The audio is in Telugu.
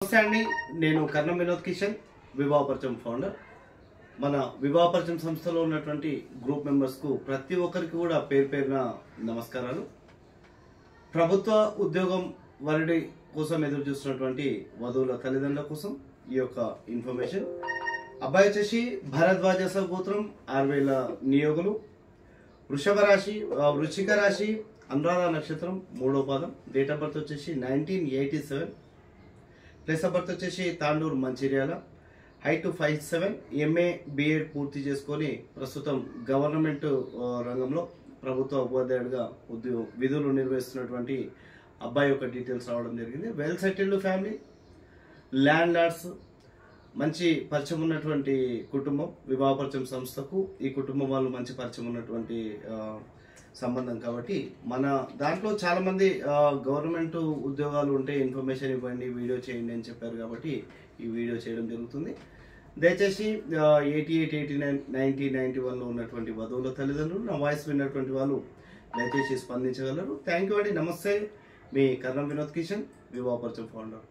నమస్తే అండి, నేను కర్ణం వినోద్ కిషన్, వివాహపరిచయం ఫౌండర్. మన వివాహపరిచయం సంస్థలో ఉన్నటువంటి గ్రూప్ మెంబర్స్కు ప్రతి ఒక్కరికి కూడా పేరు పేరున నమస్కారాలు. ప్రభుత్వ ఉద్యోగం వరుడి కోసం ఎదురు చూస్తున్నటువంటి వధువుల తల్లిదండ్రుల కోసం ఈ యొక్క ఇన్ఫర్మేషన్. అబ్బాయి వచ్చేసి భరద్వాజ గోత్రం, 6000 నియోగులు, వృషభ రాశి, వృశ్చిక రాశి, అనురాధ నక్షత్రం, 3వ పాదం. డేట్ ఆఫ్ బర్త్ వచ్చేసి 1987. ప్లేస్ ఆఫ్ బర్త్ వచ్చేసి Tandur, Mancherial. Height 5'7", MA BEd పూర్తి చేసుకొని ప్రస్తుతం గవర్నమెంట్ రంగంలో ప్రభుత్వ ఉపాధ్యాయుడిగా విధులు నిర్వహిస్తున్నటువంటి అబ్బాయి యొక్క డీటెయిల్స్ రావడం జరిగింది. Well settled family, landlords, మంచి పరిచయం ఉన్నటువంటి కుటుంబం. వివాహపరిచయం సంస్థకు ఈ కుటుంబం వాళ్ళు మంచి పరిచయం ఉన్నటువంటి సంబంధం. కాబట్టి మన దాంట్లో చాలా మంది గవర్నమెంట్ ఉద్యోగాలు ఉంటే ఇన్ఫర్మేషన్ ఇవ్వండి, వీడియో చేయండి అని చెప్పారు. కాబట్టి ఈ వీడియో చేయడం జరుగుతుంది. దయచేసి 88, 89, 90, 91లో ఉన్నటువంటి వధువుల తల్లిదండ్రులు, నా వాయిస్ విన్నటువంటి వాళ్ళు దయచేసి స్పందించగలరు. థ్యాంక్ యూ అండి. నమస్తే, మీ కర్ణం వినోద్ కిషన్, వివాహపరిచయం ఫౌండర్.